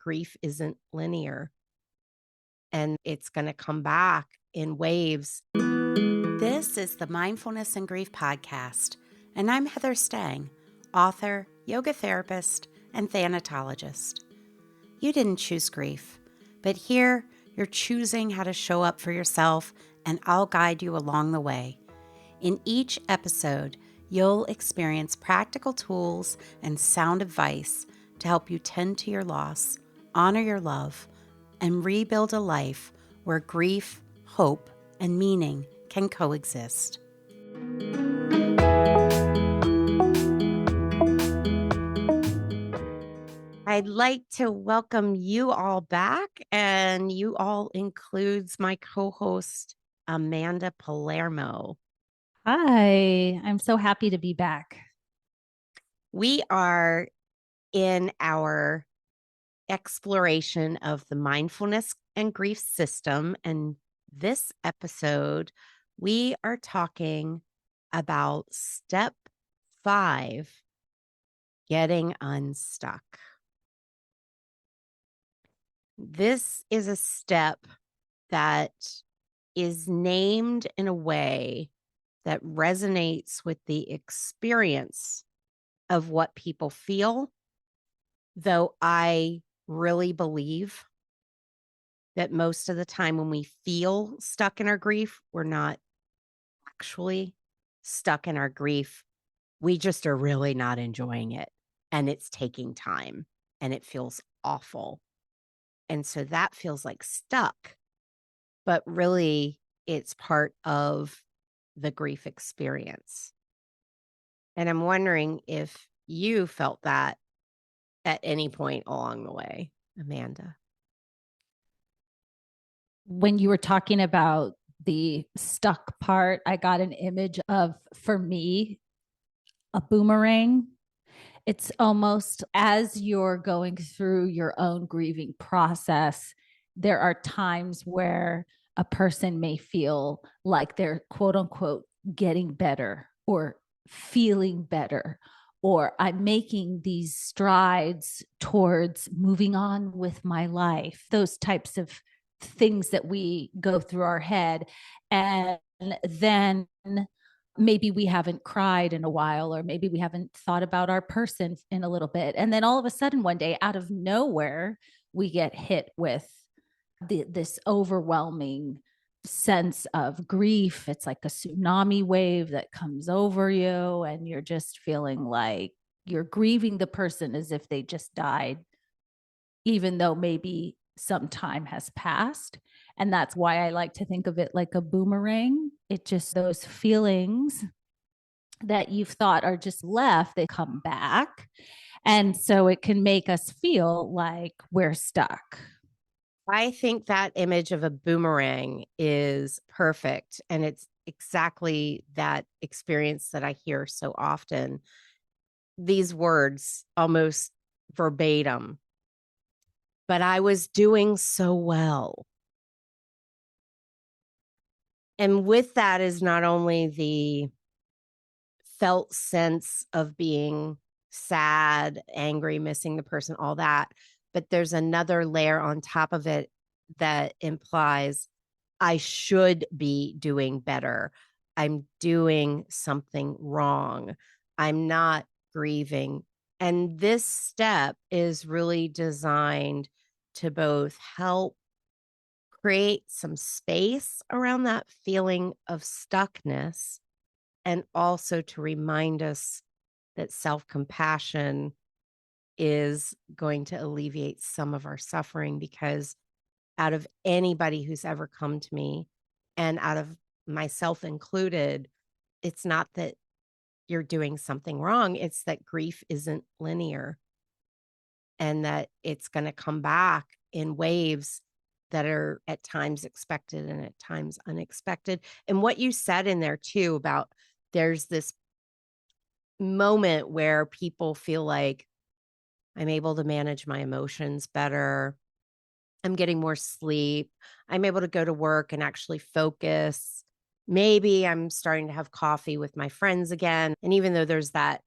grief isn't linear and it's going to come back in waves. This is the Mindfulness and Grief podcast, and I'm Heather Stang, author, yoga therapist, and thanatologist. You didn't choose grief, but here you're choosing how to show up for yourself, and I'll guide you along the way. In each episode, you'll experience practical tools and sound advice to help you tend to your loss, honor your love, and rebuild a life where grief, hope, and meaning can coexist. I'd like to welcome you all back, and you all includes my co-host, Amanda Palermo. Hi, I'm so happy to be back. We are in our exploration of the mindfulness and grief system. And this episode, we are talking about step 5, getting unstuck. This is a step that is named in a way that resonates with the experience of what people feel, though I really believe that most of the time when we feel stuck in our grief, we're not actually stuck in our grief. We just are really not enjoying it, and it's taking time, and it feels awful. And so that feels like stuck, but really it's part of the grief experience. And I'm wondering if you felt that at any point along the way, Amanda. When you were talking about the stuck part, I got an image of, for me, a boomerang. It's almost as you're going through your own grieving process, there are times where a person may feel like they're quote unquote getting better or feeling better, or I'm making these strides towards moving on with my life, those types of things that we go through our head. And then maybe we haven't cried in a while, or maybe we haven't thought about our person in a little bit. And then all of a sudden, one day, out of nowhere, we get hit with this overwhelming sense of grief. It's like a tsunami wave that comes over you, and you're just feeling like you're grieving the person as if they just died, even though maybe some time has passed. And that's why I like to think of it like a boomerang. It just, those feelings that you've thought are just left, they come back. And so it can make us feel like we're stuck. I think that image of a boomerang is perfect. And it's exactly that experience that I hear so often. These words almost verbatim. But I was doing so well. And with that is not only the felt sense of being sad, angry, missing the person, all that, but there's another layer on top of it that implies I should be doing better. I'm doing something wrong. I'm not grieving. And this step is really designed to both help create some space around that feeling of stuckness, and also to remind us that self-compassion is going to alleviate some of our suffering. Because out of anybody who's ever come to me, and out of myself included, it's not that you're doing something wrong. It's that grief isn't linear, and that it's going to come back in waves that are at times expected and at times unexpected. And what you said in there too about there's this moment where people feel like I'm able to manage my emotions better. I'm getting more sleep. I'm able to go to work and actually focus. Maybe I'm starting to have coffee with my friends again. And even though there's that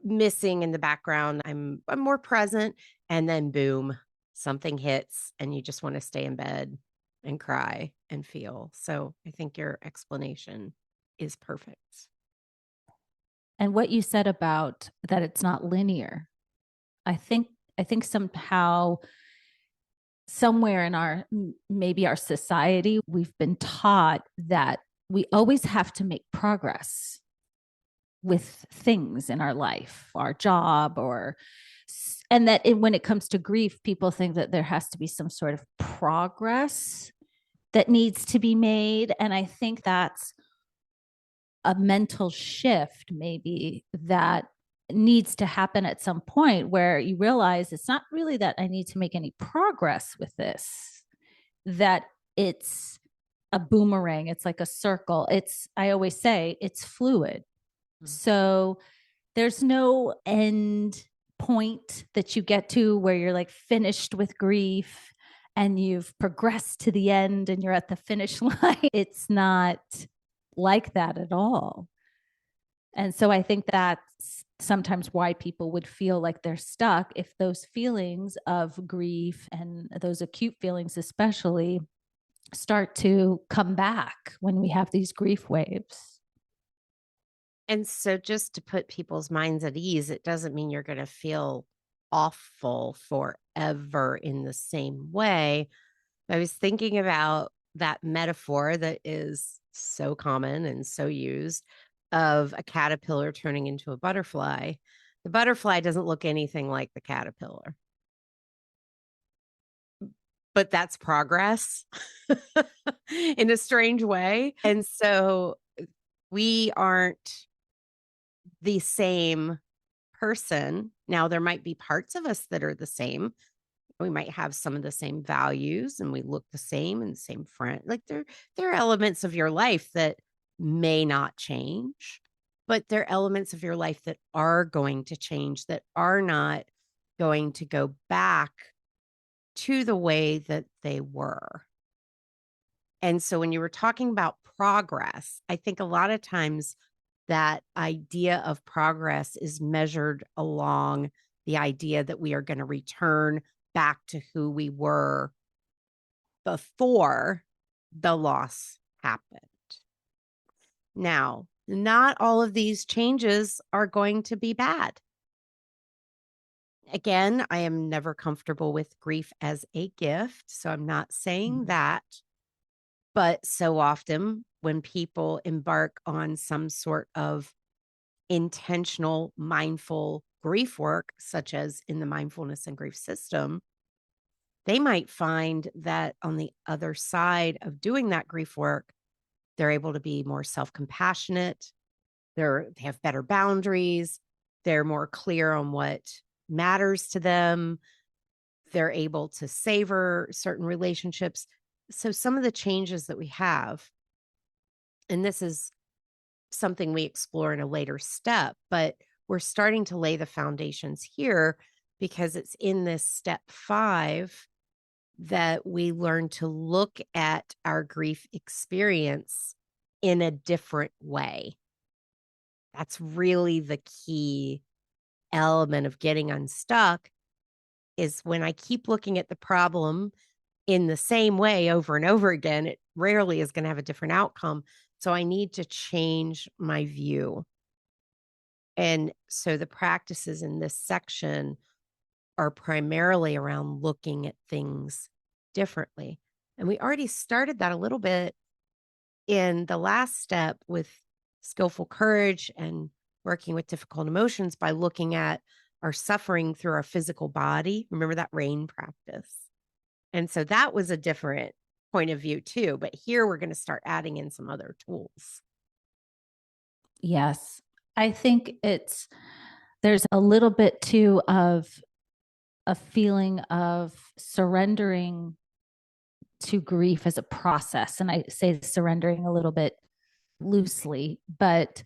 missing in the background, I'm more present. And then boom, something hits and you just want to stay in bed and cry and feel. So I think your explanation is perfect. And what you said about that it's not linear. I think somehow somewhere in our maybe our society we've been taught that we always have to make progress with things in our life, our job, or and that when it comes to grief, people think that there has to be some sort of progress that needs to be made. And I think that's a mental shift, maybe, that needs to happen at some point where you realize it's not really that I need to make any progress with this, that it's a boomerang, it's like a circle. I always say it's fluid. So there's no end point that you get to where you're like finished with grief and you've progressed to the end and you're at the finish line. It's not like that at all. And so I think that's sometimes why people would feel like they're stuck, if those feelings of grief and those acute feelings especially start to come back when we have these grief waves. And so just to put people's minds at ease, it doesn't mean you're going to feel awful forever in the same way. I was thinking about that metaphor that is so common and so used of a caterpillar turning into a butterfly. The butterfly doesn't look anything like the caterpillar, but that's progress in a strange way. And so we aren't the same person. Now, there might be parts of us that are the same. We might have some of the same values and we look the same and the same friend. Like there are elements of your life that may not change, but there are elements of your life that are going to change, that are not going to go back to the way that they were. And so when you were talking about progress, I think a lot of times that idea of progress is measured along the idea that we are going to return back to who we were before the loss happened. Now, not all of these changes are going to be bad. Again, I am never comfortable with grief as a gift, so I'm not saying that. But so often when people embark on some sort of intentional, mindful grief work, such as in the mindfulness and grief system, they might find that on the other side of doing that grief work, they're able to be more self-compassionate. They have better boundaries. They're more clear on what matters to them. They're able to savor certain relationships. So some of the changes that we have, and this is something we explore in a later step, but we're starting to lay the foundations here because it's in this step 5 that we learn to look at our grief experience in a different way. That's really the key element of getting unstuck, is when I keep looking at the problem in the same way over and over again, it rarely is going to have a different outcome. So I need to change my view. And so the practices in this section are primarily around looking at things differently. And we already started that a little bit in the last step with skillful courage and working with difficult emotions by looking at our suffering through our physical body. Remember that rain practice? And so that was a different point of view too. But here we're going to start adding in some other tools. Yes. I think there's a little bit too of a feeling of surrendering to grief as a process. And I say surrendering a little bit loosely, but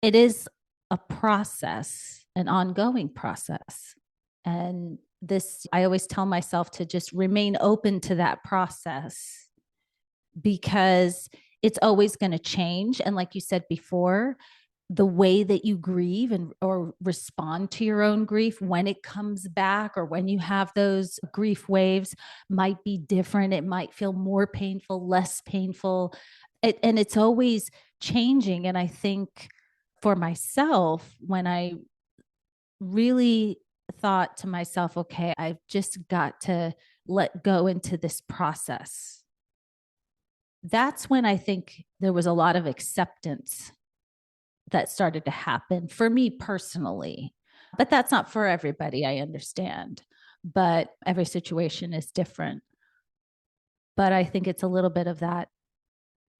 it is a process, an ongoing process. And I always tell myself to just remain open to that process because it's always going to change. And like you said before, the way that you grieve and or respond to your own grief when it comes back or when you have those grief waves might be different. It might feel more painful, less painful. And it's always changing. And I think for myself, when I really thought to myself, okay, I've just got to let go into this process. That's when I think there was a lot of acceptance that started to happen for me personally. But that's not for everybody, I understand. But every situation is different. But I think it's a little bit of that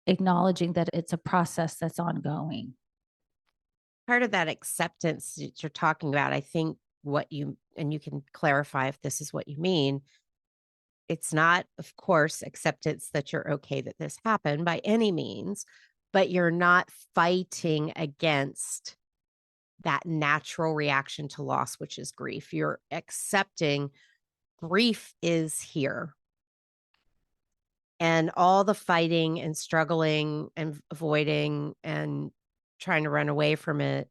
acknowledging that it's a process that's ongoing. Part of that acceptance that you're talking about, I think what you, and you can clarify if this is what you mean, it's not, of course, acceptance that you're okay that this happened by any means, but you're not fighting against that natural reaction to loss, which is grief. You're accepting grief is here. And all the fighting and struggling and avoiding and trying to run away from it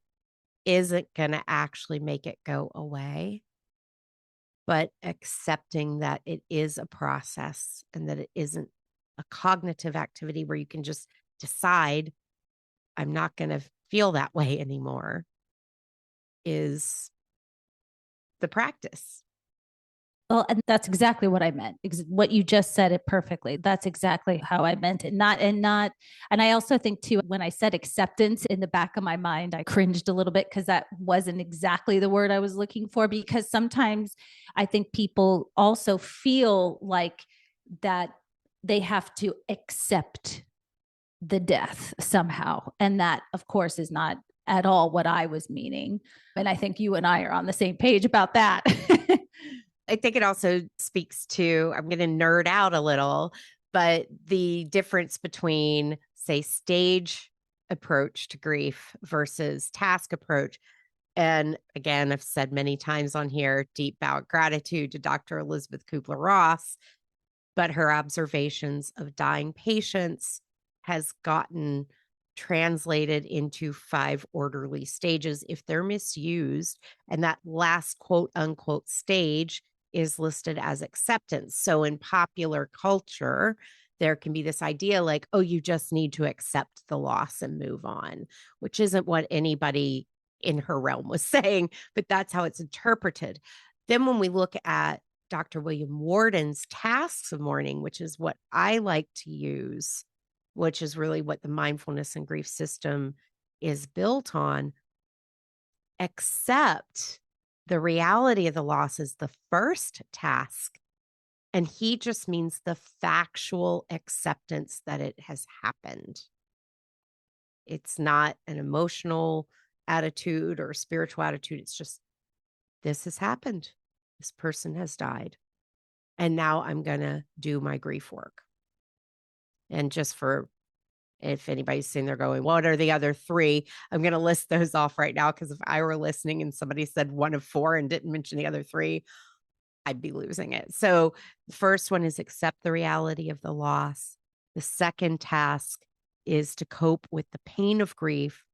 isn't going to actually make it go away, but accepting that it is a process and that it isn't a cognitive activity where you can just decide, I'm not going to feel that way anymore, is the practice. Well, and that's exactly what I meant. What you just said it perfectly. That's exactly how I meant it. And I also think too, when I said acceptance in the back of my mind, I cringed a little bit because that wasn't exactly the word I was looking for. Because sometimes I think people also feel like that they have to accept the death somehow. And that, of course, is not at all what I was meaning. And I think you and I are on the same page about that. I think it also speaks to, I'm going to nerd out a little, but the difference between, say, stage approach to grief versus task approach. And again, I've said many times on here, deep bow of gratitude to Dr. Elizabeth Kubler-Ross, but her observations of dying patients has gotten translated into 5 orderly stages if they're misused. And that last quote unquote stage is listed as acceptance. So in popular culture, there can be this idea like, oh, you just need to accept the loss and move on, which isn't what anybody in her realm was saying, but that's how it's interpreted. Then when we look at Dr. William Warden's tasks of mourning, which is what I like to use, which is really what the mindfulness and grief system is built on, accept the reality of the loss is the first task. And he just means the factual acceptance that it has happened. It's not an emotional attitude or a spiritual attitude. It's just, this has happened. This person has died. And now I'm going to do my grief work. And just for, if anybody's sitting there going, what are the other 3? I'm going to list those off right now, because if I were listening and somebody said one of 4 and didn't mention the other 3, I'd be losing it. So the first one is accept the reality of the loss. The second task is to cope with the pain of grief.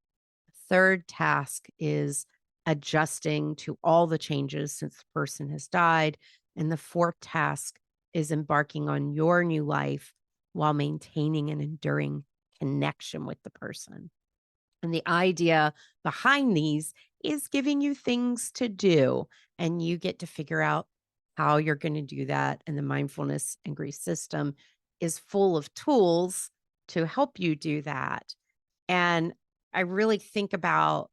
The third task is adjusting to all the changes since the person has died. And the fourth task is embarking on your new life while maintaining an enduring connection with the person. And the idea behind these is giving you things to do, and you get to figure out how you're going to do that. And the mindfulness and grief system is full of tools to help you do that. And I really think about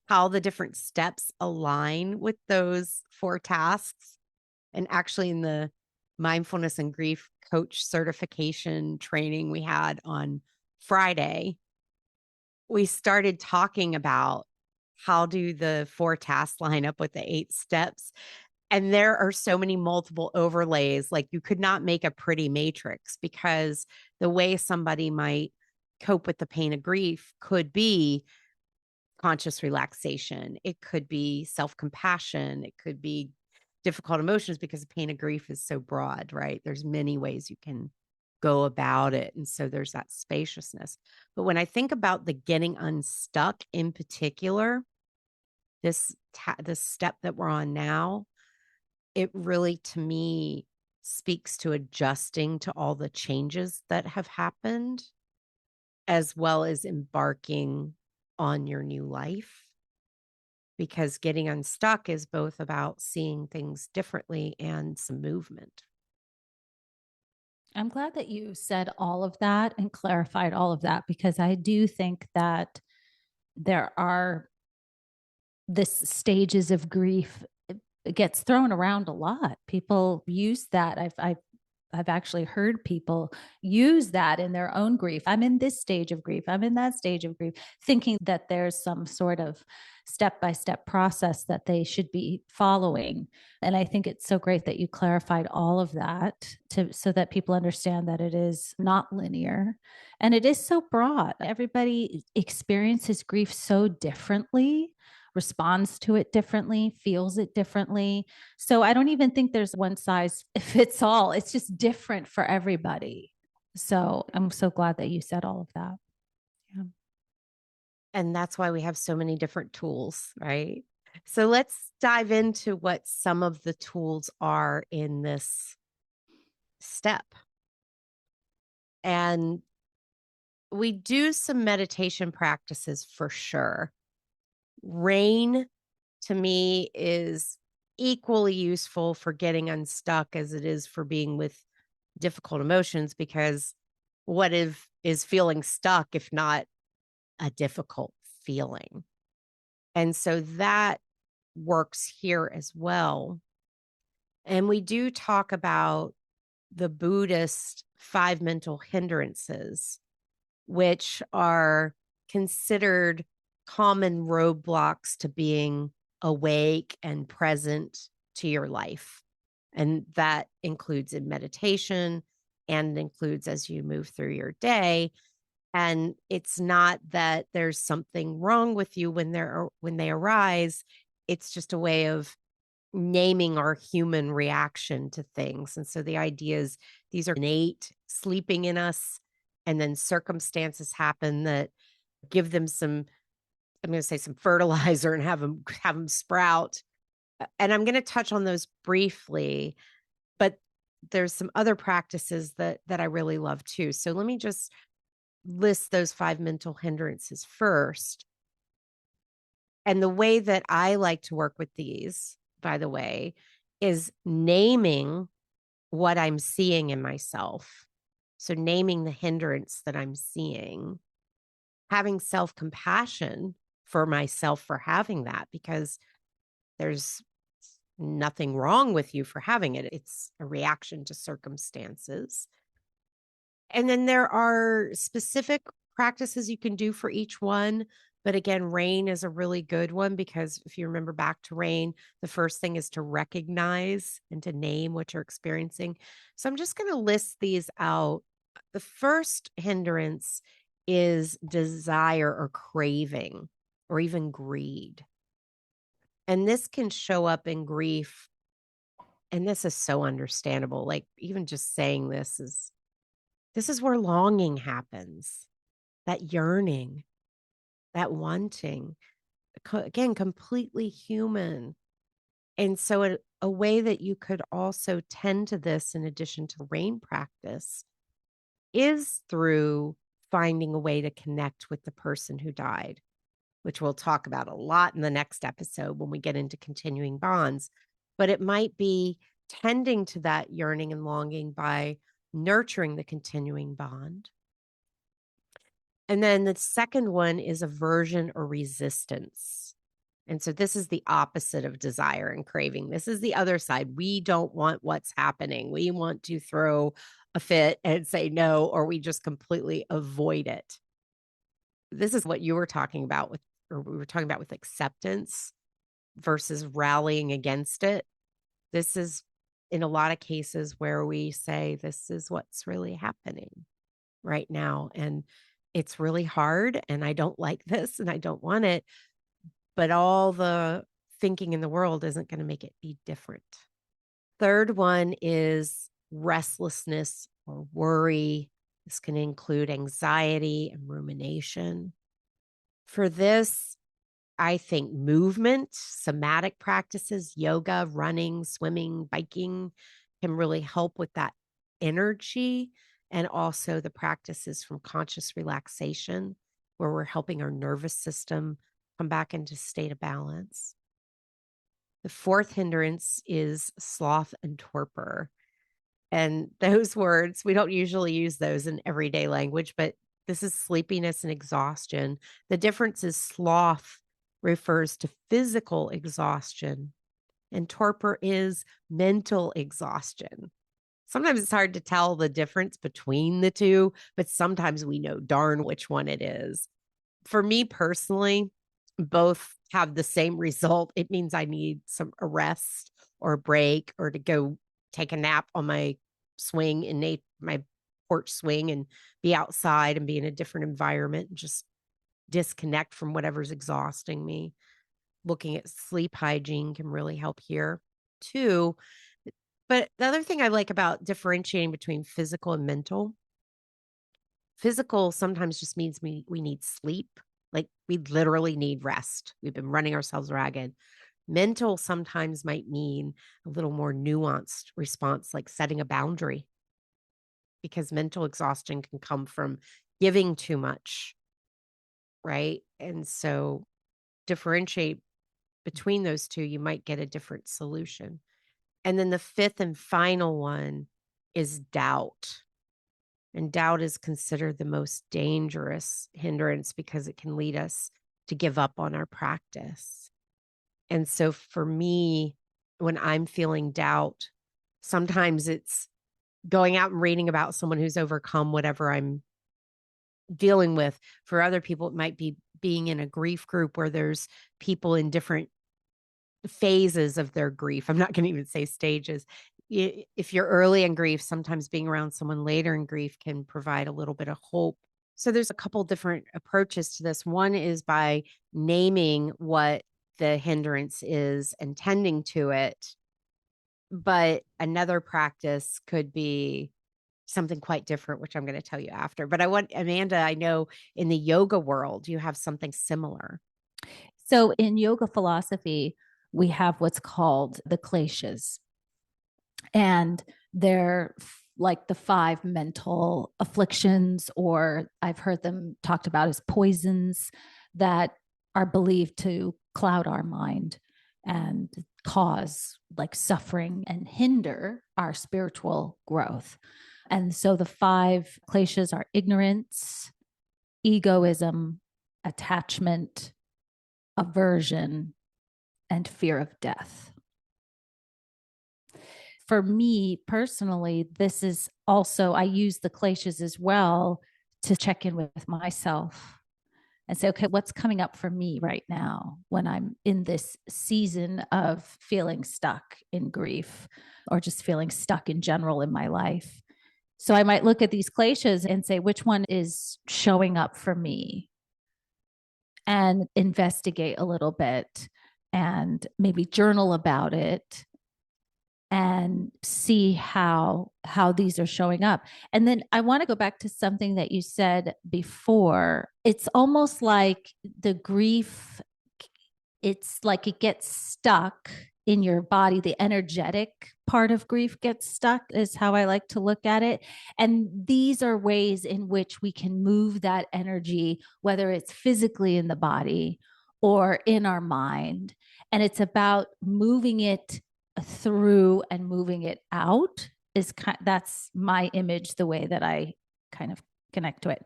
how the different steps align with those 4 tasks. And actually, in the mindfulness and grief coach certification training we had on Friday, we started talking about how do the 4 tasks line up with the 8 steps. And there are so many multiple overlays. Like, you could not make a pretty matrix, because the way somebody might cope with the pain of grief could be conscious relaxation. It could be self-compassion. It could be difficult emotions, because the pain of grief is so broad, right? There's many ways you can go about it. And so there's that spaciousness. But when I think about the getting unstuck in particular, this step that we're on now, it really to me speaks to adjusting to all the changes that have happened, as well as embarking on your new life. Because getting unstuck is both about seeing things differently and some movement. I'm glad that you said all of that and clarified all of that, because I do think that there are this stages of grief. It gets thrown around a lot. People use that. I've actually heard people use that in their own grief. I'm in this stage of grief. I'm in that stage of grief, thinking that there's some sort of step by step process that they should be following. And I think it's so great that you clarified all of that so that people understand that it is not linear and it is so broad. Everybody experiences grief so differently, responds to it differently, feels it differently. So I don't even think there's one size fits all. It's just different for everybody. So I'm so glad that you said all of that. Yeah. And that's why we have so many different tools, right? So let's dive into what some of the tools are in this step. And we do some meditation practices for sure. Rain to me is equally useful for getting unstuck as it is for being with difficult emotions, because what if is feeling stuck if not a difficult feeling? And so that works here as well. And we do talk about the Buddhist 5 mental hindrances, which are considered common roadblocks to being awake and present to your life. And that includes in meditation and includes as you move through your day. And it's not that there's something wrong with you when they arise. It's just a way of naming our human reaction to things. And so the idea is these are innate sleeping in us, and then circumstances happen that give them some, I'm going to say some fertilizer and have them sprout. And I'm going to touch on those briefly, but there's some other practices that I really love too. So let me just list those 5 mental hindrances first. And the way that I like to work with these, by the way, is naming what I'm seeing in myself. So naming the hindrance that I'm seeing, having self-compassion for myself for having that, because there's nothing wrong with you for having it. It's a reaction to circumstances. And then there are specific practices you can do for each one. But again, rain is a really good one, because if you remember back to rain, the first thing is to recognize and to name what you're experiencing. So I'm just going to list these out. The first hindrance is desire or craving or even greed. And this can show up in grief. And this is so understandable. Like even just saying this is where longing happens, that yearning, that wanting, again, completely human. And so a way that you could also tend to this in addition to rain practice is through finding a way to connect with the person who died, which we'll talk about a lot in the next episode when we get into continuing bonds. But it might be tending to that yearning and longing by nurturing the continuing bond. And then the second one is aversion or resistance. And so this is the opposite of desire and craving. This is the other side. We don't want what's happening. We want to throw a fit and say no, or we just completely avoid it. This is what you were talking about with, or we were talking about with acceptance versus rallying against it. This is in a lot of cases where we say, this is what's really happening right now. And it's really hard. And I don't like this and I don't want it. But all the thinking in the world isn't going to make it be different. Third one is restlessness or worry. This can include anxiety and rumination. For this, I think movement, somatic practices, yoga, running, swimming, biking can really help with that energy. And also the practices from conscious relaxation, where we're helping our nervous system come back into state of balance. The fourth hindrance is sloth and torpor. And those words, we don't usually use those in everyday language, but this is sleepiness and exhaustion. The difference is sloth refers to physical exhaustion, and torpor is mental exhaustion. Sometimes it's hard to tell the difference between the two, but sometimes we know darn which one it is. For me personally, both have the same result. It means I need a rest or a break or to go take a nap on my swing in my porch swing and be outside and be in a different environment and just disconnect from whatever's exhausting me. Looking at sleep hygiene can really help here too. But the other thing I like about differentiating between physical and mental, physical sometimes just means we need sleep. Like we literally need rest. We've been running ourselves ragged. Mental sometimes might mean a little more nuanced response, like setting a boundary, because mental exhaustion can come from giving too much, right? And so differentiate between those two, you might get a different solution. And then the fifth and final one is doubt. And doubt is considered the most dangerous hindrance because it can lead us to give up on our practice. And so for me, when I'm feeling doubt, sometimes it's going out and reading about someone who's overcome whatever I'm dealing with. For other people, it might be being in a grief group where there's people in different phases of their grief. I'm not going to even say stages. If you're early in grief, sometimes being around someone later in grief can provide a little bit of hope. So there's a couple different approaches to this. One is by naming what the hindrance is and tending to it. But another practice could be something quite different, which I'm going to tell you after. But I want, Amanda, I know in the yoga world, you have something similar. So in yoga philosophy, we have what's called the kleshas. And they're like the 5 mental afflictions, or I've heard them talked about as poisons that are believed to cloud our mind and cause like suffering and hinder our spiritual growth. And so the 5 kleshas are ignorance, egoism, attachment, aversion, and fear of death. For me personally, this is also, I use the kleshas as well to check in with myself and say, okay, what's coming up for me right now when I'm in this season of feeling stuck in grief or just feeling stuck in general in my life? So I might look at these kleshas and say, which one is showing up for me? And investigate a little bit and maybe journal about it and see how these are showing up. And then I want to go back to something that you said before. It's almost like the grief, it's like it gets stuck in your body. The energetic part of grief gets stuck is how I like to look at it. And these are ways in which we can move that energy, whether it's physically in the body or in our mind. And it's about moving it through and moving it out. That's my image, the way that I kind of connect to it.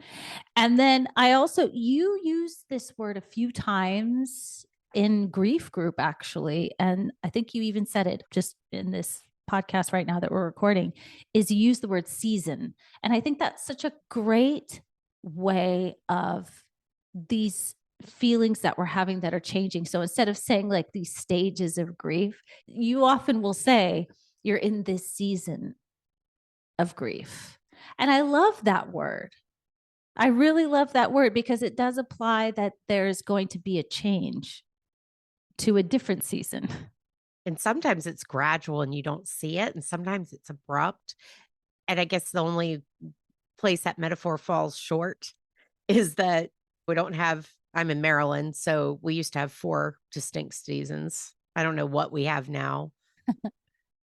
And then you use this word a few times in grief group, actually. And I think you even said it just in this podcast right now that we're recording, is you use the word season. And I think that's such a great way of these feelings that we're having that are changing. So instead of saying like these stages of grief, you often will say you're in this season of grief. And I love that word. I really love that word because it does apply that there's going to be a change to a different season. And sometimes it's gradual and you don't see it. And sometimes it's abrupt. And I guess the only place that metaphor falls short is that we don't have I'm in Maryland, so we used to have 4 distinct seasons. I don't know what we have now.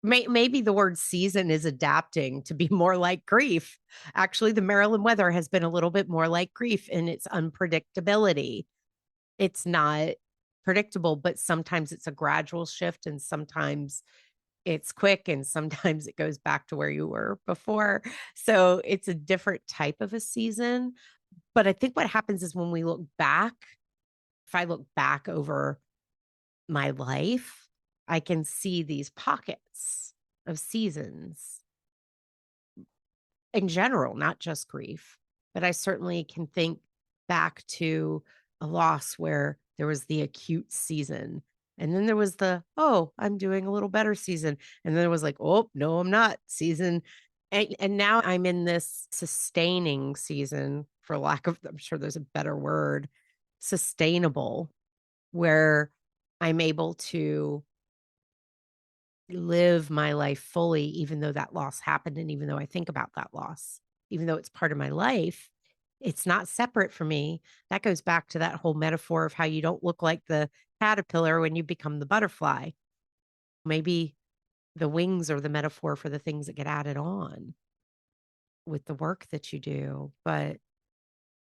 Maybe the word season is adapting to be more like grief. Actually, the Maryland weather has been a little bit more like grief in its unpredictability. It's not predictable, but sometimes it's a gradual shift and sometimes it's quick and sometimes it goes back to where you were before. So it's a different type of a season. But I think what happens is when we look back, if I look back over my life, I can see these pockets of seasons in general, not just grief. But I certainly can think back to a loss where there was the acute season. And then there was the, oh, I'm doing a little better season. And then it was like, oh, no, I'm not season. And now I'm in this sustaining season, for lack of, I'm sure there's a better word, sustainable, where I'm able to live my life fully, even though that loss happened. And even though I think about that loss, even though it's part of my life, it's not separate from me. That goes back to that whole metaphor of how you don't look like the caterpillar when you become the butterfly. Maybe the wings are the metaphor for the things that get added on with the work that you do. But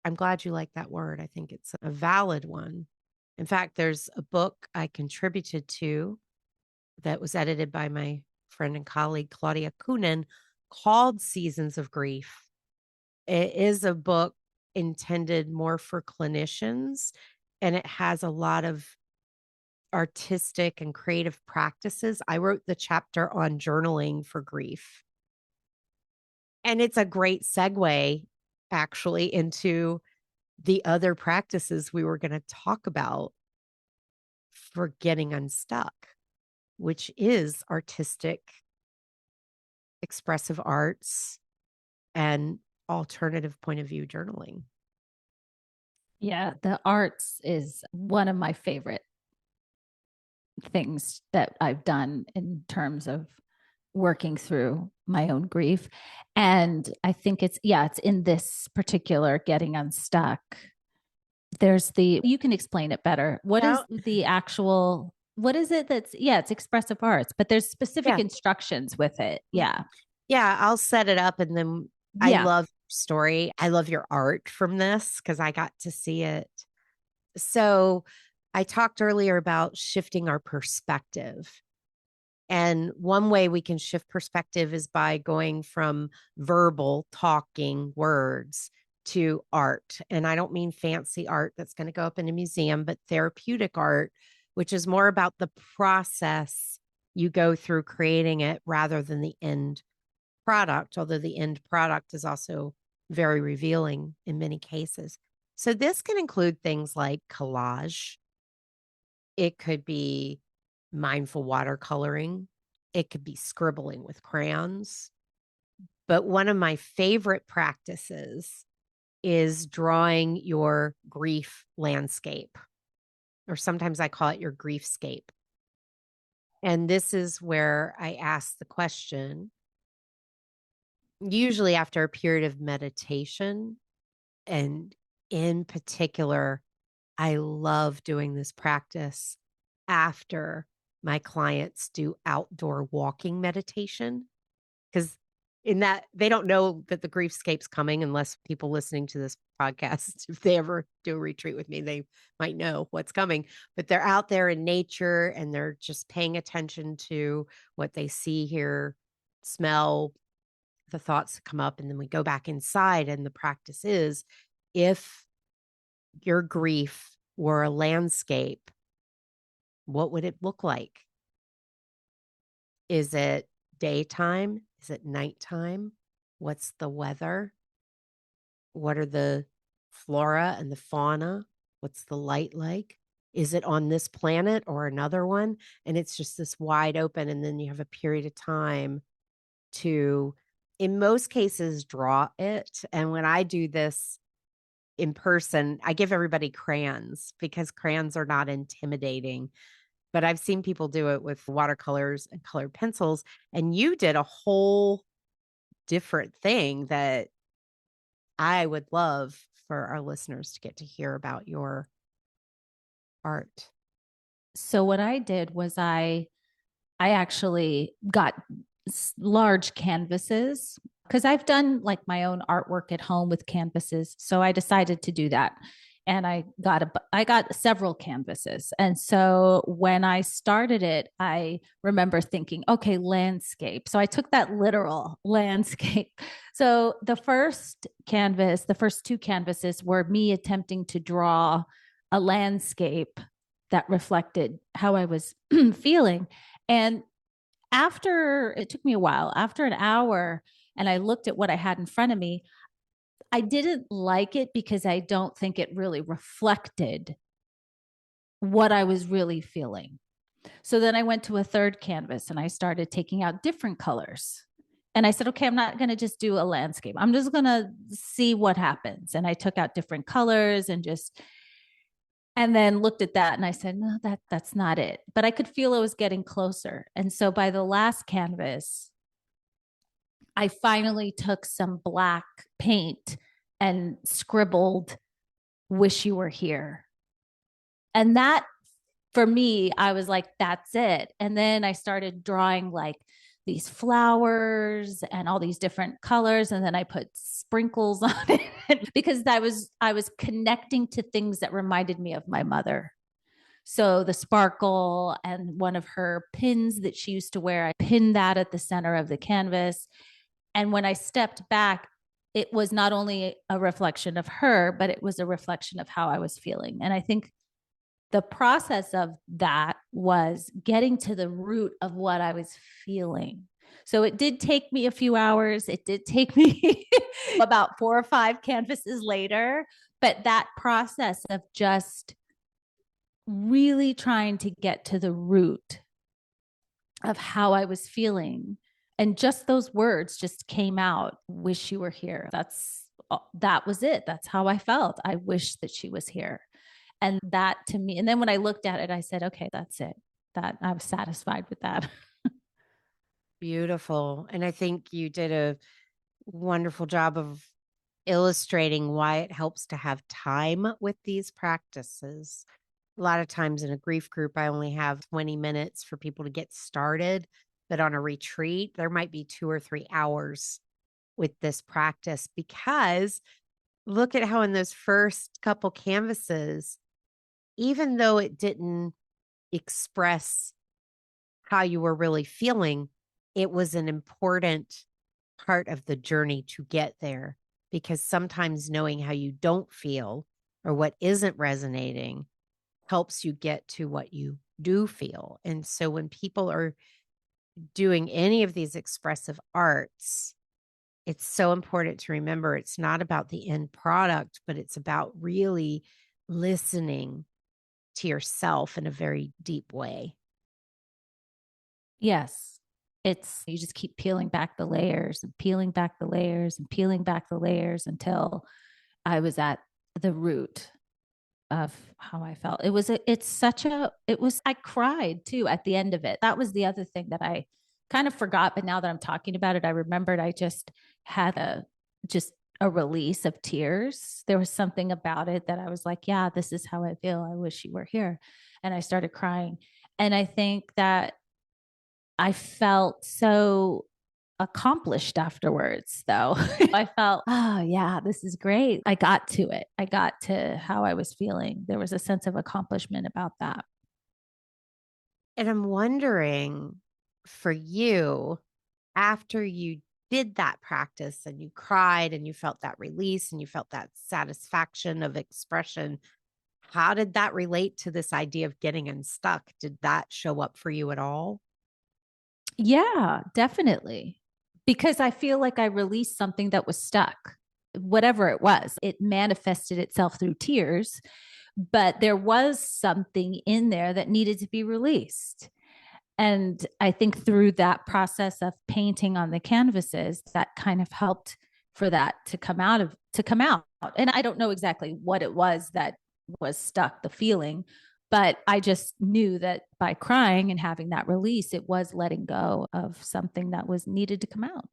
I'm glad you like that word. I think it's a valid one. In fact, there's a book I contributed to that was edited by my friend and colleague, Claudia Kunin, called Seasons of Grief. It is a book intended more for clinicians, and it has a lot of artistic and creative practices. I wrote the chapter on journaling for grief. And it's a great segue, actually, into the other practices we were going to talk about for getting unstuck, which is artistic, expressive arts, and alternative point of view journaling. Yeah, the arts is one of my favorite things that I've done in terms of working through my own grief. And I think it's in this particular getting unstuck. There's you can explain it better. What is the actual, what is it that's, it's expressive arts, but there's specific instructions with it. Yeah. Yeah, I'll set it up and then I love your story. I love your art from this because I got to see it. So I talked earlier about shifting our perspective. And one way we can shift perspective is by going from verbal talking words to art. And I don't mean fancy art that's going to go up in a museum, but therapeutic art, which is more about the process you go through creating it rather than the end product, although the end product is also very revealing in many cases. So this can include things like collage. It could be mindful watercoloring. It could be scribbling with crayons. But one of my favorite practices is drawing your grief landscape, or sometimes I call it your griefscape. And this is where I ask the question, usually after a period of meditation, and in particular, I love doing this practice after my clients do outdoor walking meditation because in that they don't know that the griefscape's coming unless people listening to this podcast, if they ever do a retreat with me, they might know what's coming. But they're out there in nature and they're just paying attention to what they see, hear, smell, the thoughts that come up. And then we go back inside. And the practice is if your grief were a landscape, what would it look like? Is it daytime? Is it nighttime? What's the weather? What are the flora and the fauna? What's the light like? Is it on this planet or another one? And it's just this wide open. And then you have a period of time to, in most cases, draw it. And when I do this in person, I give everybody crayons because crayons are not intimidating. But I've seen people do it with watercolors and colored pencils. And you did a whole different thing that I would love for our listeners to get to hear about your art. So what I did was I actually got large canvases because I've done like my own artwork at home with canvases. So I decided to do that. And I got several canvases. And so when I started it, I remember thinking, okay, landscape. So I took that literal landscape. So the first canvas, the first two canvases were me attempting to draw a landscape that reflected how I was feeling. And after it took me a while, after an hour, and I looked at what I had in front of me, I didn't like it because I don't think it really reflected what I was really feeling. So then I went to a third canvas and I started taking out different colors. And I said, okay, I'm not going to just do a landscape. I'm just going to see what happens. And I took out different colors and then looked at that and I said, no, that's not it. But I could feel it was getting closer. And so by the last canvas, I finally took some black paint and scribbled, wish you were here. And that, for me, I was like, that's it. And then I started drawing like these flowers and all these different colors. And then I put sprinkles on it because I was connecting to things that reminded me of my mother. So the sparkle and one of her pins that she used to wear, I pinned that at the center of the canvas. And when I stepped back, it was not only a reflection of her, but it was a reflection of how I was feeling. And I think the process of that was getting to the root of what I was feeling. So it did take me a few hours. It did take me about 4 or 5 canvases later. But that process of just really trying to get to the root of how I was feeling. And just those words just came out, wish you were here. That was it. That's how I felt. I wish that she was here. And that to me, and then when I looked at it, I said, okay, that's it. That I was satisfied with that. Beautiful. And I think you did a wonderful job of illustrating why it helps to have time with these practices. A lot of times in a grief group, I only have 20 minutes for people to get started. But on a retreat, there might be 2 or 3 hours with this practice because look at how in those first couple canvases, even though it didn't express how you were really feeling, it was an important part of the journey to get there. Because sometimes knowing how you don't feel or what isn't resonating helps you get to what you do feel. And so when people are doing any of these expressive arts, it's so important to remember it's not about the end product, but it's about really listening to yourself in a very deep way. Yes. You just keep peeling back the layers and peeling back the layers and peeling back the layers until I was at the root of how I felt. I cried too at the end of it. That was the other thing that I kind of forgot, but now that I'm talking about it, I remembered I just had just a release of tears. There was something about it that I was like, yeah, this is how I feel. I wish you were here. And I started crying. And I think that I felt so accomplished afterwards, though. I felt, oh, yeah, this is great. I got to it. I got to how I was feeling. There was a sense of accomplishment about that. And I'm wondering for you, after you did that practice and you cried and you felt that release and you felt that satisfaction of expression, how did that relate to this idea of getting unstuck? Did that show up for you at all? Yeah, definitely. Because I feel like I released something that was stuck, whatever it was. It manifested itself through tears, but there was something in there that needed to be released. And I think through that process of painting on the canvases, that kind of helped for that to come out. And I don't know exactly what it was that was stuck, the feeling, but I just knew that by crying and having that release, it was letting go of something that was needed to come out.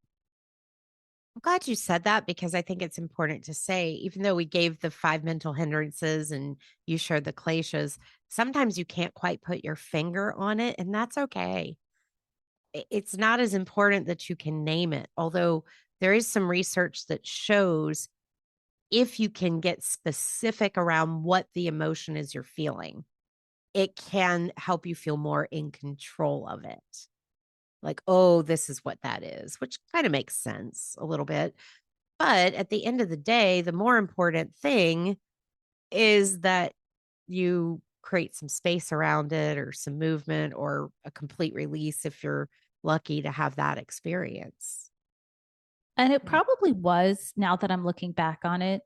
I'm glad you said that because I think it's important to say, even though we gave the 5 mental hindrances and you shared the kleshas, sometimes you can't quite put your finger on it, and that's okay. It's not as important that you can name it, although there is some research that shows if you can get specific around what the emotion is you're feeling, it can help you feel more in control of it. Like, oh, this is what that is, which kind of makes sense a little bit. But at the end of the day, the more important thing is that you create some space around it or some movement or a complete release if you're lucky to have that experience. And it probably was, now that I'm looking back on it,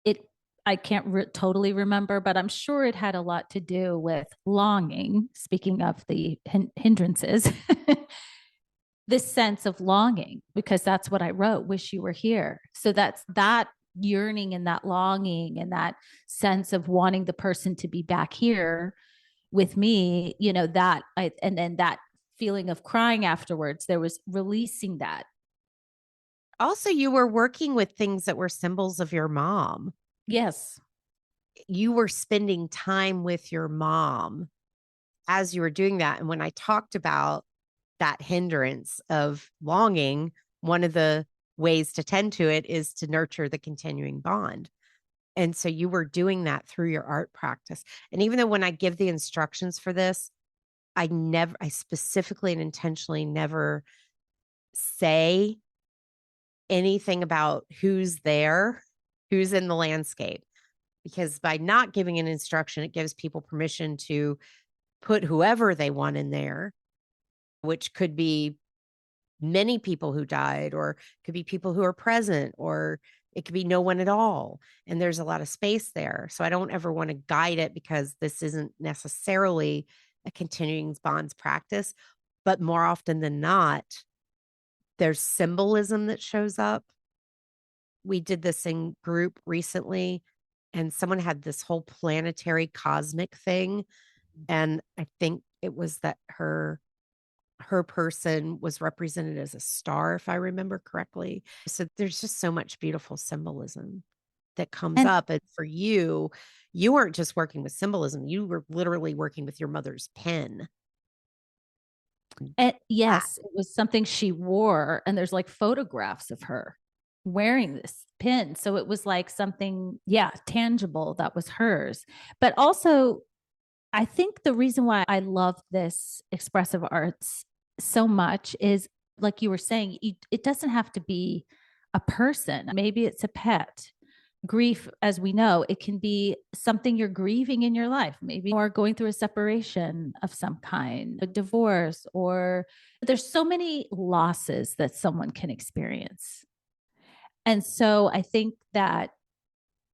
it I can't totally remember, but I'm sure it had a lot to do with longing. Speaking of the hindrances, this sense of longing, because that's what I wrote, wish you were here. So that's that yearning and that longing and that sense of wanting the person to be back here with me, and then that feeling of crying afterwards, there was releasing that. Also, you were working with things that were symbols of your mom. Yes. You were spending time with your mom as you were doing that. And when I talked about that hindrance of longing, one of the ways to tend to it is to nurture the continuing bond. And so you were doing that through your art practice. And even though when I give the instructions for this, I specifically and intentionally never say anything about who's there, who's in the landscape, because by not giving an instruction, it gives people permission to put whoever they want in there, which could be many people who died, or could be people who are present, or it could be no one at all. And there's a lot of space there. So I don't ever want to guide it because this isn't necessarily a continuing bonds practice, but more often than not, there's symbolism that shows up. We did this in group recently, and someone had this whole planetary cosmic thing. And I think it was that her person was represented as a star, if I remember correctly. So there's just so much beautiful symbolism that comes And up. And for you, you weren't just working with symbolism, you were literally working with your mother's pen. yes, it was something she wore, and there's like photographs of her wearing this pin. So it was like something, yeah, tangible that was hers. But also, I think the reason why I love this expressive arts so much is, like you were saying, it doesn't have to be a person. Maybe it's a pet. Grief, as we know, it can be something you're grieving in your life. Maybe you are going through a separation of some kind, a divorce, or there's so many losses that someone can experience. And so I think that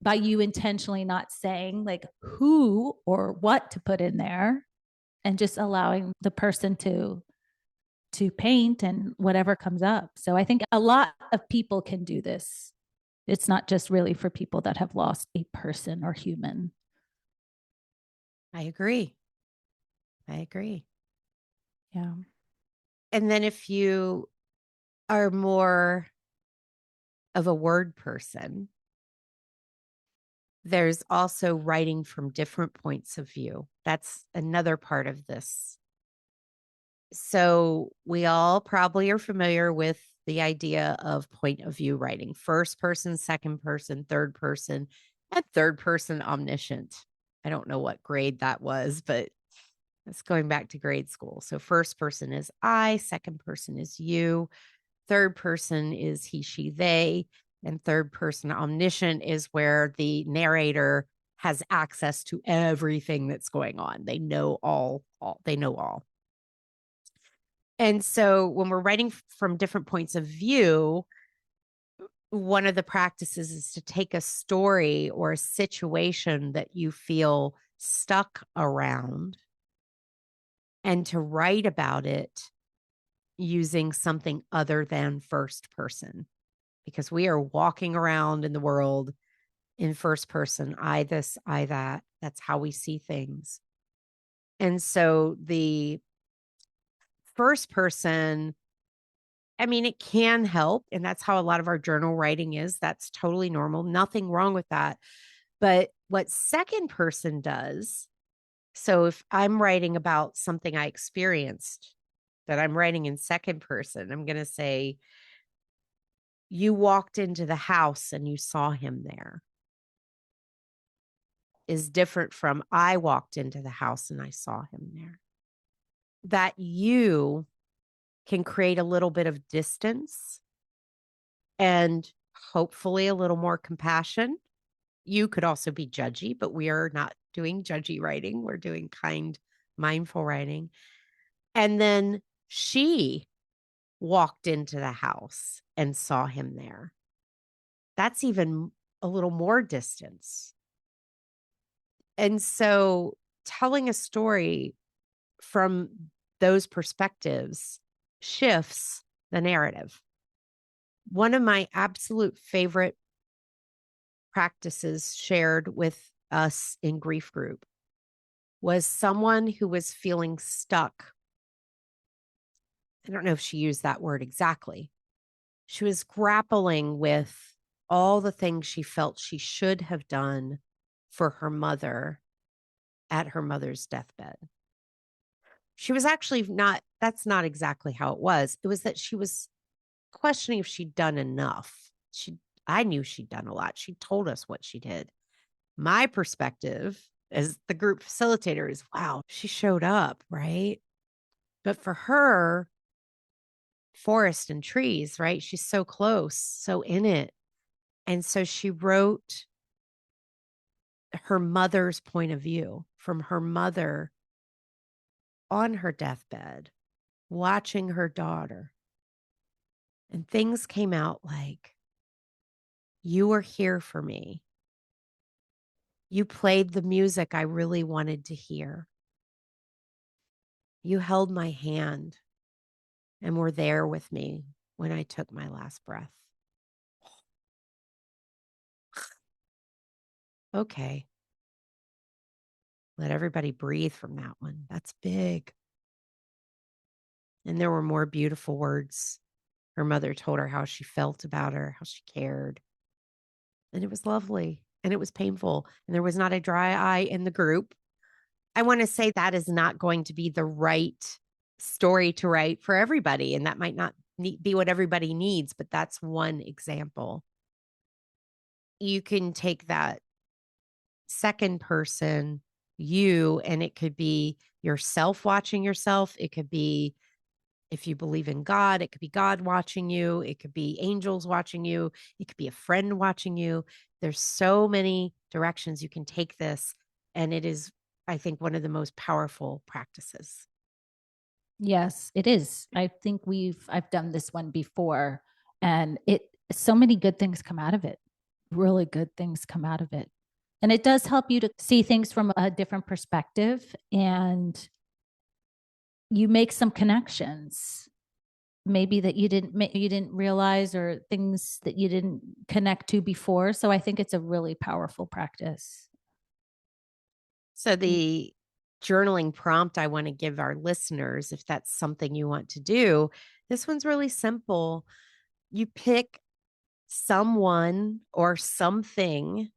by you intentionally not saying like who or what to put in there, and just allowing the person to paint and whatever comes up. So I think a lot of people can do this. It's not just really for people that have lost a person or human. I agree. I agree. Yeah. And then if you are more of a word person, there's also writing from different points of view. That's another part of this. So we all probably are familiar with the idea of point of view writing: first person, second person, third person, and third person omniscient. I don't know what grade that was, but it's going back to grade school. So first person is I, second person is you, third person is he, she, they, and third person omniscient is where the narrator has access to everything that's going on. They know all they know all. And so when we're writing from different points of view, one of the practices is to take a story or a situation that you feel stuck around and to write about it using something other than first person, because we are walking around in the world in first person. I this, I that. That's how we see things. And so the first person I mean, it can help. And that's how a lot of our journal writing is. That's totally normal. Nothing wrong with that. But what second person does, so if I'm writing about something I experienced that I'm writing in second person, I'm going to say, you walked into the house and you saw him there, is different from I walked into the house and I saw him there. That you can create a little bit of distance and hopefully a little more compassion. You could also be judgy, but we are not doing judgy writing. We're doing kind, mindful writing. And then she walked into the house and saw him there. That's even a little more distance. And so telling a story from those perspectives shifts the narrative. One of my absolute favorite practices shared with us in grief group was someone who was feeling stuck. I don't know if she used that word exactly. She was grappling with all the things she felt she should have done for her mother at her mother's deathbed. She was actually not, that's not exactly how it was. It was that she was questioning if she'd done enough. I knew she'd done a lot. She told us what she did. My perspective as the group facilitator is, wow, she showed up, right? But for her, forest and trees, right? She's so close, so in it. And so she wrote her mother's point of view from her mother on her deathbed, watching her daughter. And things came out like, you were here for me. You played the music I really wanted to hear. You held my hand and were there with me when I took my last breath. Okay. Let everybody breathe from that one. That's big. And there were more beautiful words. Her mother told her how she felt about her, how she cared. And it was lovely and it was painful. And there was not a dry eye in the group. I want to say that is not going to be the right story to write for everybody. And that might not be what everybody needs, but that's one example. You can take that second person, you, and it could be yourself watching yourself. It could be, if you believe in God, it could be God watching you. It could be angels watching you. It could be a friend watching you. There's so many directions you can take this. And it is, I think, one of the most powerful practices. Yes, it is. I think I've done this one before, and so many good things come out of it. Really good things come out of it. And it does help you to see things from a different perspective, and you make some connections maybe that you didn't realize, or things that you didn't connect to before. So I think it's a really powerful practice. So the journaling prompt I want to give our listeners, if that's something you want to do, this one's really simple. You pick someone or something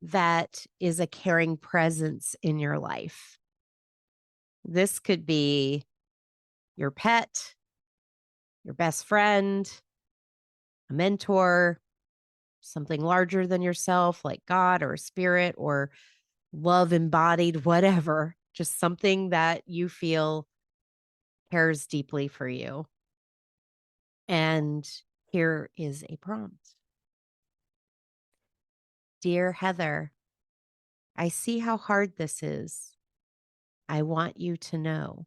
that is a caring presence in your life. This could be your pet, your best friend, a mentor, something larger than yourself, like God or a spirit or love embodied, whatever, just something that you feel cares deeply for you. And here is a prompt. Dear Heather, I see how hard this is. I want you to know.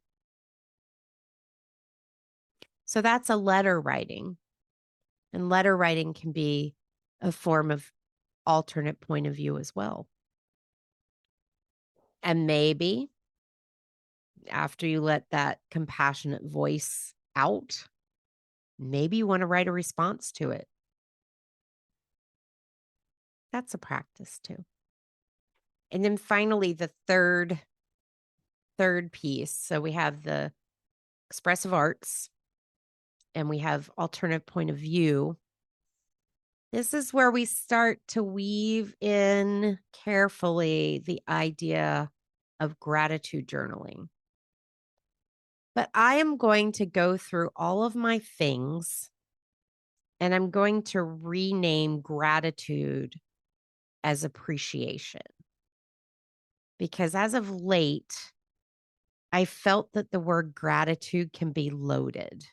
So that's a letter writing. And letter writing can be a form of alternate point of view as well. And maybe after you let that compassionate voice out, maybe you want to write a response to it. That's a practice too. And then finally, the third piece. So we have the expressive arts, and we have alternative point of view, this is where we start to weave in carefully the idea of gratitude journaling. But I am going to go through all of my things and I'm going to rename gratitude as appreciation. Because as of late, I felt that the word gratitude can be loaded.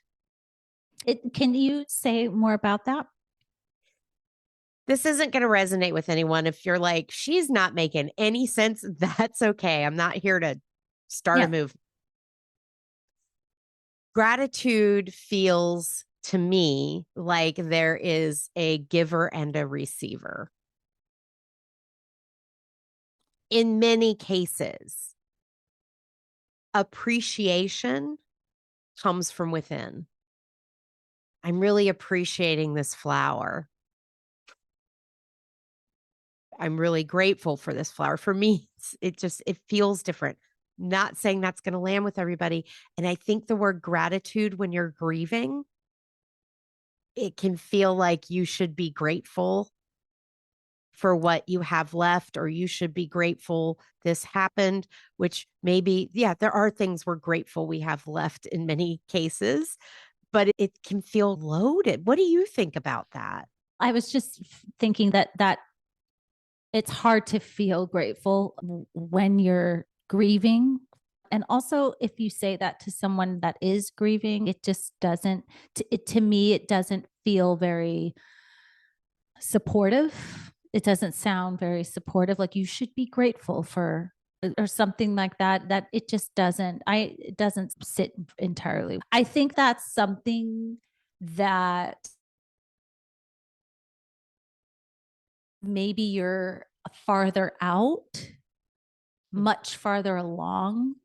Can you say more about that? This isn't going to resonate with anyone. If you're like, she's not making any sense, that's okay. I'm not here to start a move. Gratitude feels to me like there is a giver and a receiver. In many cases, appreciation comes from within. I'm really appreciating this flower. I'm really grateful for this flower. For me, it feels different. Not saying that's going to land with everybody. And I think the word gratitude, when you're grieving, it can feel like you should be grateful for what you have left, or you should be grateful this happened, which maybe, yeah, there are things we're grateful we have left in many cases, but it can feel loaded. What do you think about that? I was just thinking that it's hard to feel grateful when you're grieving. And also, if you say that to someone that is grieving, it just doesn't, to me, it doesn't feel very supportive. It doesn't sound very supportive. Like you should be grateful for, or something like that, that it just doesn't, it doesn't sit entirely. I think that's something that maybe you're farther out, much farther along,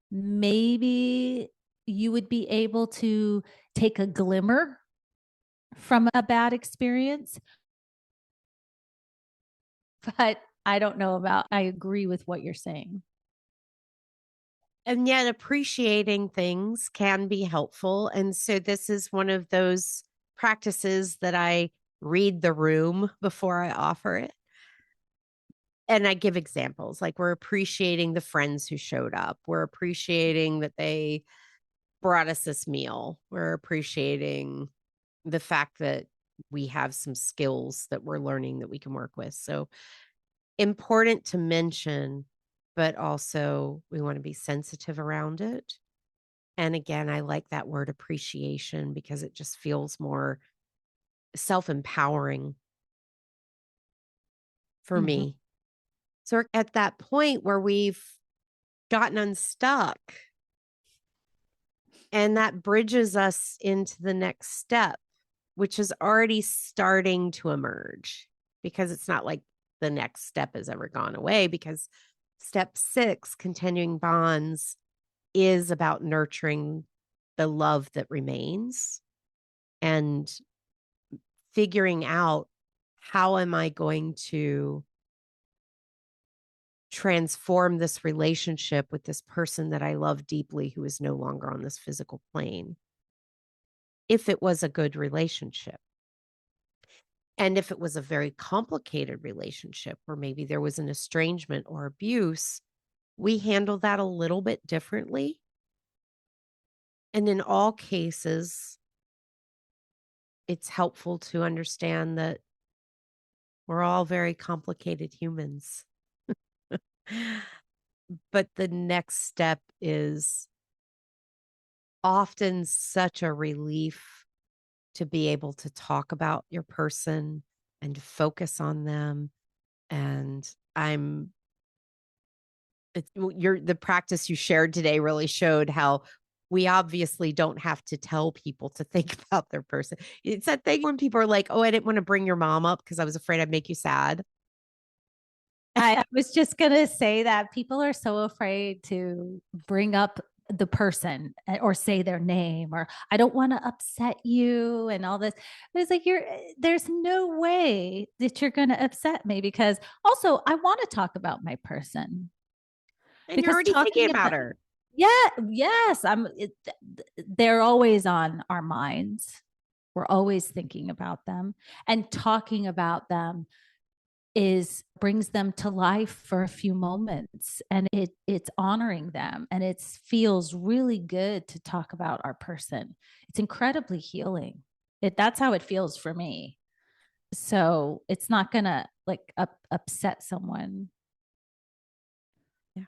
maybe you would be able to take a glimmer from a bad experience. But I don't know about, I agree with what you're saying. And yet appreciating things can be helpful. And so this is one of those practices that I read the room before I offer it. And I give examples, like we're appreciating the friends who showed up. We're appreciating that they brought us this meal. We're appreciating the fact that we have some skills that we're learning that we can work with. So important to mention, but also we want to be sensitive around it. And again, I like that word appreciation because it just feels more self-empowering for me. So we're at that point where we've gotten unstuck, and that bridges us into the next step, which is already starting to emerge, because it's not like the next step has ever gone away, because step 6, continuing bonds, is about nurturing the love that remains and figuring out, how am I going to transform this relationship with this person that I love deeply, who is no longer on this physical plane, if it was a good relationship. And if it was a very complicated relationship where maybe there was an estrangement or abuse, we handle that a little bit differently. And in all cases, it's helpful to understand that we're all very complicated humans. But the next step is often such a relief to be able to talk about your person and to focus on them. And the practice you shared today really showed how we obviously don't have to tell people to think about their person. It's that thing when people are like, oh, I didn't want to bring your mom up because I was afraid I'd make you sad. I was just going to say that people are so afraid to bring up the person or say their name, or I don't want to upset you and all this. But it's like, there's no way that you're going to upset me, because also I want to talk about my person. And Because you're already thinking talking about her. Yeah, yes, they're always on our minds. We're always thinking about them, and talking about them is brings them to life for a few moments, and it's honoring them, and it feels really good to talk about our person. It's incredibly healing. That's how it feels for me. So it's not gonna like upset someone. Yeah.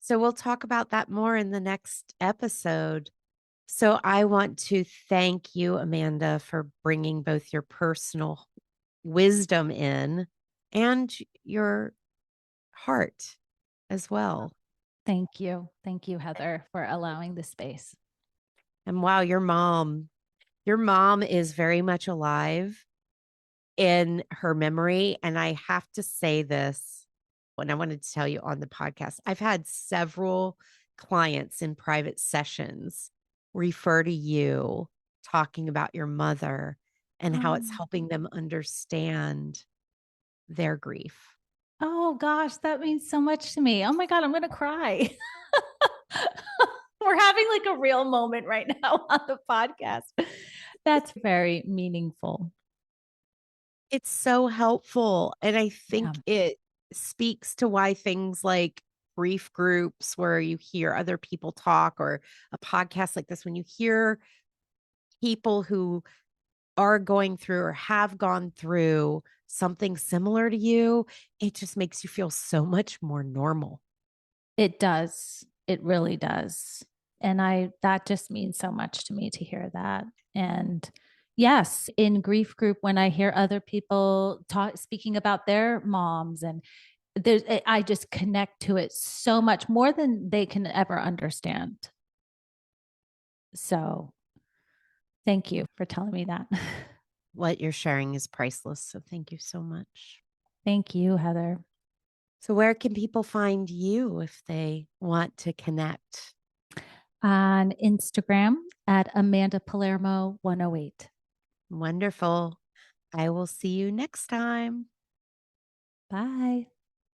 So we'll talk about that more in the next episode. So I want to thank you, Amanda, for bringing both your personal wisdom in and your heart as well. Thank you, Heather, for allowing the space. And wow, your mom is very much alive in her memory. And I have to say this, and I wanted to tell you on the podcast, I've had several clients in private sessions refer to you talking about your mother and how it's helping them understand their grief. Oh gosh, that means so much to me. Oh my God, I'm gonna cry. We're having like a real moment right now on the podcast. That's very meaningful. It's so helpful. And I Yeah. think it speaks to why things like grief groups where you hear other people talk or a podcast like this, when you hear people who are going through or have gone through something similar to you, it just makes you feel so much more normal. It does. It really does. And that just means so much to me to hear that. And yes, in grief group, when I hear other people speaking about their moms, and I just connect to it so much more than they can ever understand. So thank you for telling me that. What you're sharing is priceless. So thank you so much. Thank you, Heather. So, where can people find you if they want to connect? On Instagram at Amanda Palermo 108. Wonderful. I will see you next time. Bye.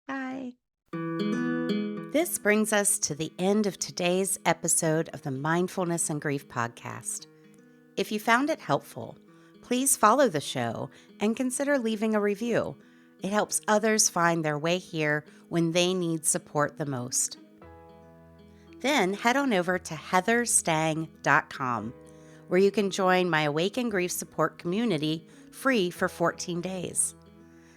Bye. This brings us to the end of today's episode of the Mindfulness and Grief podcast. If you found it helpful, please follow the show and consider leaving a review. It helps others find their way here when they need support the most. Then head on over to heatherstang.com, where you can join my Awake in Grief support community free for 14 days.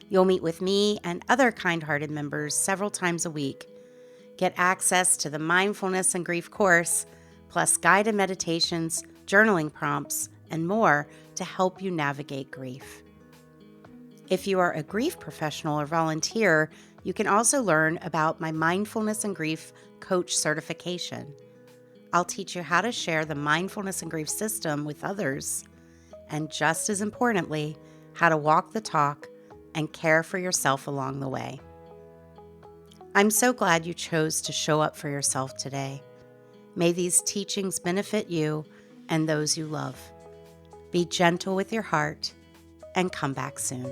You'll meet with me and other kind-hearted members several times a week. Get access to the Mindfulness and Grief course, plus guided meditations, journaling prompts, and more to help you navigate grief. If you are a grief professional or volunteer, you can also learn about my Mindfulness and Grief Coach certification. I'll teach you how to share the Mindfulness and Grief system with others, and just as importantly, how to walk the talk and care for yourself along the way. I'm so glad you chose to show up for yourself today. May these teachings benefit you and those you love. Be gentle with your heart and come back soon.